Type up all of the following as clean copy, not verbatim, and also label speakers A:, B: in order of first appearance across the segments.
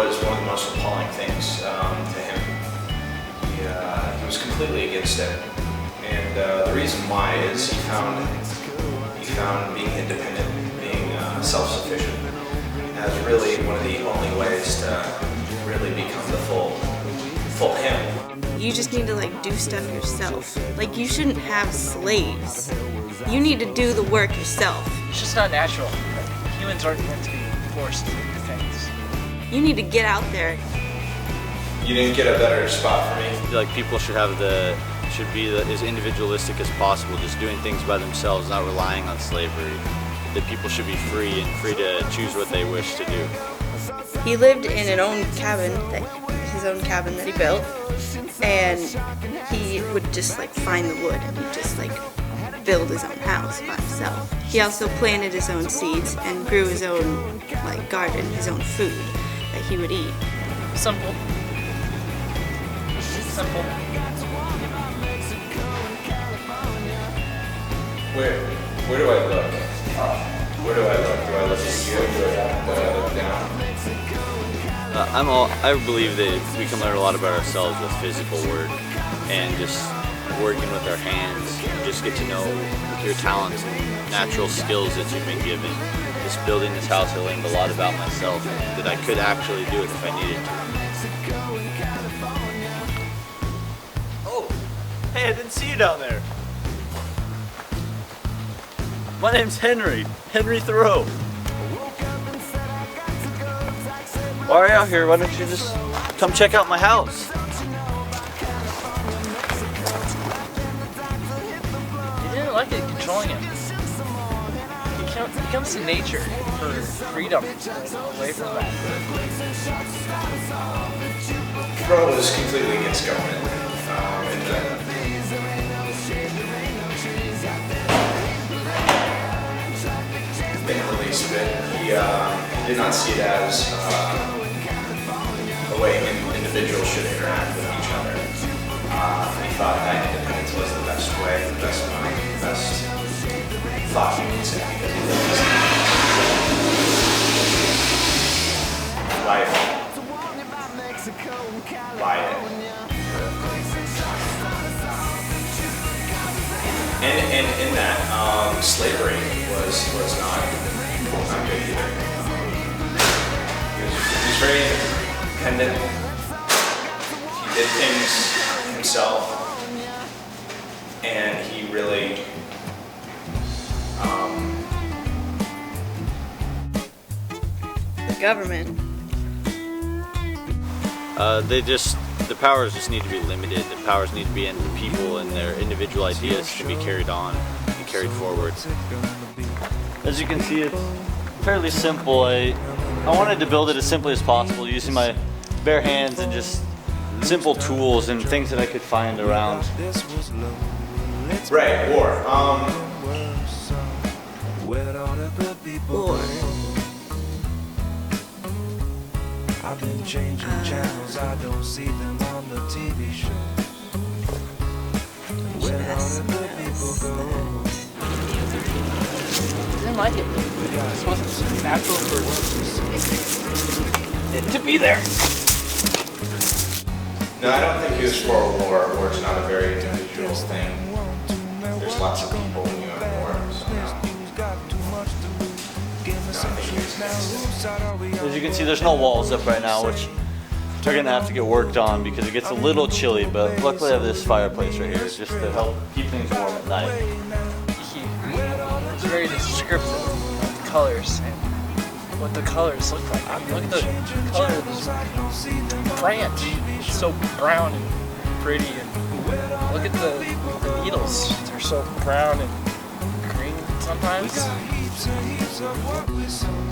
A: was one of the most appalling things to him. He was completely against it. And the reason why is he found being independent, being self-sufficient, as really one of the only ways to really become the full him.
B: You just need to like do stuff yourself. Like you shouldn't have slaves. You need to do the work yourself.
C: It's just not natural. Humans aren't meant to be forced to do things.
B: You need to get out there.
A: You didn't get a better spot for me.
D: I feel like people should be as individualistic as possible, just doing things by themselves, not relying on slavery. That people should be free to choose what they wish to do.
B: He lived in his own cabin that he built, and he would just like find the wood and he'd just like build his own house by himself. He also planted his own seeds and grew his own like garden, his own food that he would eat.
C: Simple. Simple.
A: Where do I look? Where do I look? Do I look at you? Do I look down?
D: I believe that we can learn a lot about ourselves with physical work and just working with our hands. Just get to know your talents and natural skills that you've been given. Just building this house, I learned a lot about myself and that I could actually do it if I needed to.
E: Oh, hey, I didn't see you down there. My name's Henry Thoreau. While you're out here, why don't you just come check out my house?
C: He didn't like it controlling him. He comes to nature for freedom, away from that.
A: Bro was completely against government. In the release of it, he did not see it as a way individuals should interact with each other. He thought that independence was the best way, the best thought you could say, because he lived by it. And in that, slavery was not good either. He was very independent. He did things himself, and he really
B: The government.
D: The powers just need to be limited. The powers need to be in the people and their individual ideas to be carried on and carried forward.
E: As you can see, it's fairly simple. I wanted to build it as simply as possible, using my bare hands and just simple tools and things that I could find around.
A: right, war.
B: War.
F: I've been changing channels, I don't see them on the TV show. Where all of the people go?
C: He didn't like it. This wasn't natural for it to be there.
A: No, I don't think he was for war. War's not a very individual thing. There's lots of people when you have war, so no.
E: As you can see, there's no walls up right now, which they're gonna have to get worked on because it gets a little chilly, but luckily I have this fireplace right here just to help keep things warm at night.
C: It's very descriptive of the colors and what the colors look like. I mean, look at the color of this branch. It's so brown and pretty, and look at the needles. They're so brown and green sometimes.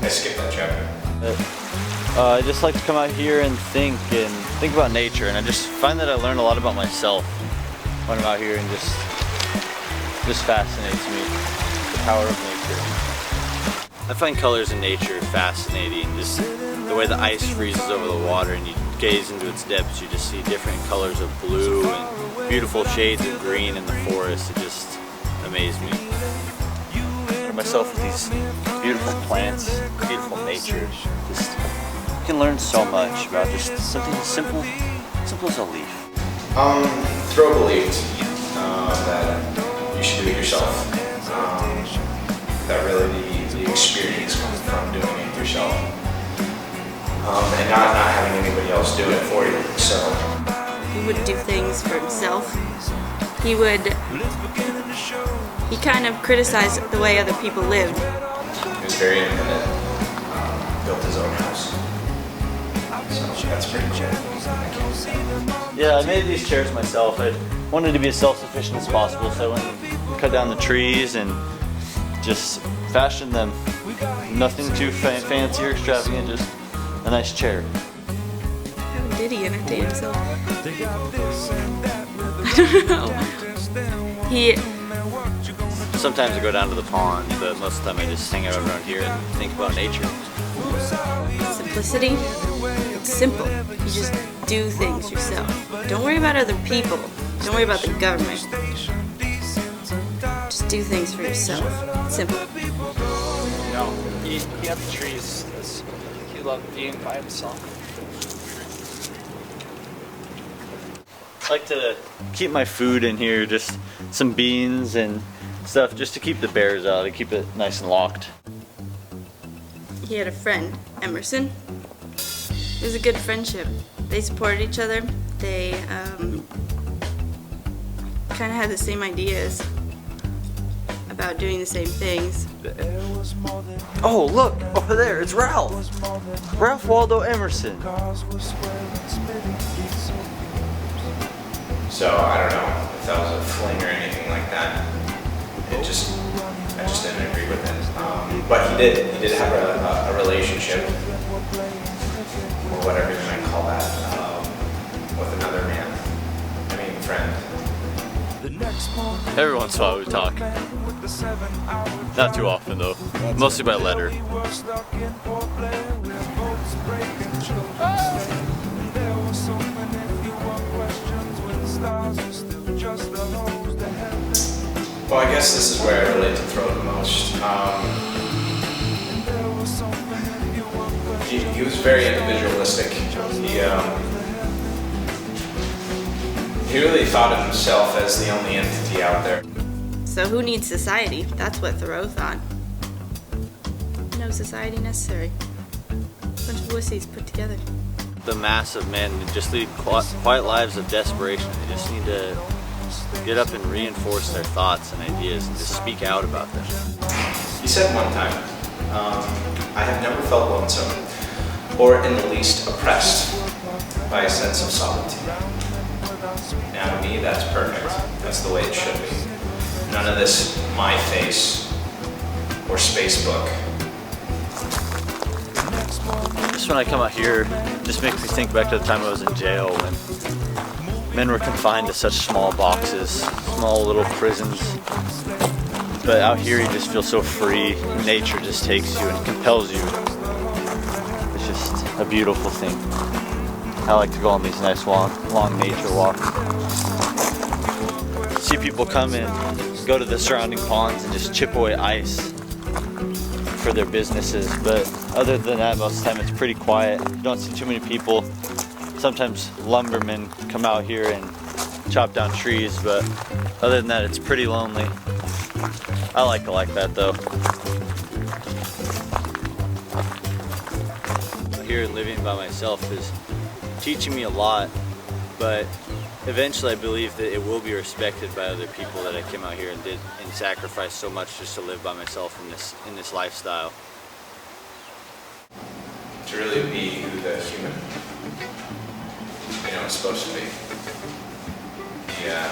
A: I skipped that chapter.
E: I just like to come out here and think about nature, and I just find that I learn a lot about myself when I'm out here, and just fascinates me, the power of nature.
D: I find colors in nature fascinating. Just the way the ice freezes over the water and you gaze into its depths, you just see different colors of blue and beautiful shades of green in the forest. It just amazed me. Myself with these beautiful plants, beautiful nature, just
E: can learn so much about just something as simple as a leaf.
A: Thoreau believed that you should do it yourself. That really the experience comes from doing it yourself, and not having anybody else do it for you. So
B: He would do things for himself. He kind of criticized the way other people lived.
A: he was very independent. Built his own house. So that's pretty cool.
E: Yeah, I made these chairs myself. I wanted to be as self-sufficient as possible, so I went and cut down the trees and just fashioned them. Nothing too fancy or extravagant, just a nice chair.
B: How did he entertain himself? I don't know.
E: Sometimes I go down to the pond, but most of the time I just hang out around here and think about nature.
B: Simplicity, it's simple. You just do things yourself. Don't worry about other people. Don't worry about the government. Just do things for yourself. It's simple.
C: You know, he had the trees because he loved being by himself.
E: I like to keep my food in here, just some beans and stuff, just to keep the bears out and keep it nice and locked.
B: He had a friend, Emerson. It was a good friendship. They supported each other. They kind of had the same ideas about doing the same things.
E: Oh, look! Over there, it's Ralph! Ralph Waldo Emerson.
A: So I don't know if that was a fling or anything like that. I just didn't agree with it. But he did have a relationship, or whatever you might call that, with another man. I mean, friend.
E: Every once in a while we talk. Not too often though. Mostly by letter.
A: Well, I guess this is where I relate to Thoreau the most. He was very individualistic. He really thought of himself as the only entity out there.
B: So who needs society? That's what Thoreau thought. No society necessary. Bunch of wussies put together.
E: The mass of men just lead quiet lives of desperation. They just need to get up and reinforce their thoughts and ideas and just speak out about them.
A: He said one time, I have never felt lonesome or in the least oppressed by a sense of solitude. Now to me, that's perfect. That's the way it should be. None of this my face or Spacebook.
E: Just when I come out here, it just makes me think back to the time I was in jail when men were confined to such small boxes, small little prisons. But out here you just feel so free. Nature just takes you and compels you. It's just a beautiful thing. I like to go on these nice long nature walks. See people come and go to the surrounding ponds and just chip away ice for their businesses, but other than that, most of the time it's pretty quiet. You don't see too many people. Sometimes lumbermen come out here and chop down trees, but other than that, it's pretty lonely. I like that though. Here living by myself is teaching me a lot, but eventually I believe that it will be respected by other people that I came out here and did and sacrificed so much just to live by myself in this lifestyle.
A: To really be who the human, is supposed to be. Yeah.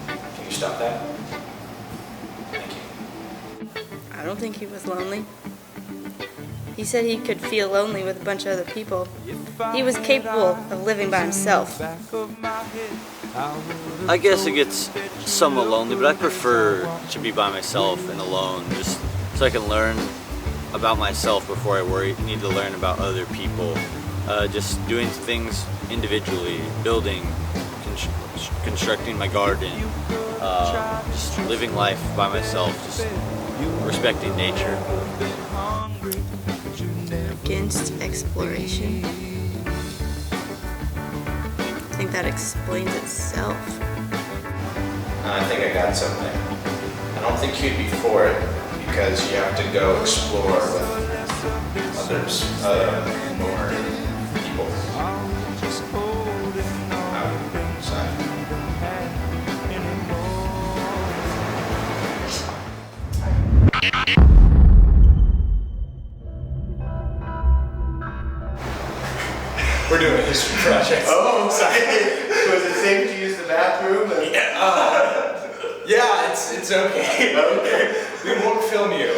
A: Can you stop that? Thank you.
B: I don't think he was lonely. He said he could feel lonely with a bunch of other people. He was capable of living by himself.
E: I guess it gets somewhat lonely, but I prefer to be by myself and alone, just so I can learn about myself before I need to learn about other people. Just doing things individually, building, constructing my garden, just living life by myself, just
D: respecting nature.
B: Against exploration. I think that explains itself.
A: I think I got something. I don't think you'd be for it because you have to go explore with others, more people outside. We're doing a history project.
G: Oh, sorry. Was it safe to use the bathroom?
A: Yeah, it's okay.
G: Okay.
A: We won't film you.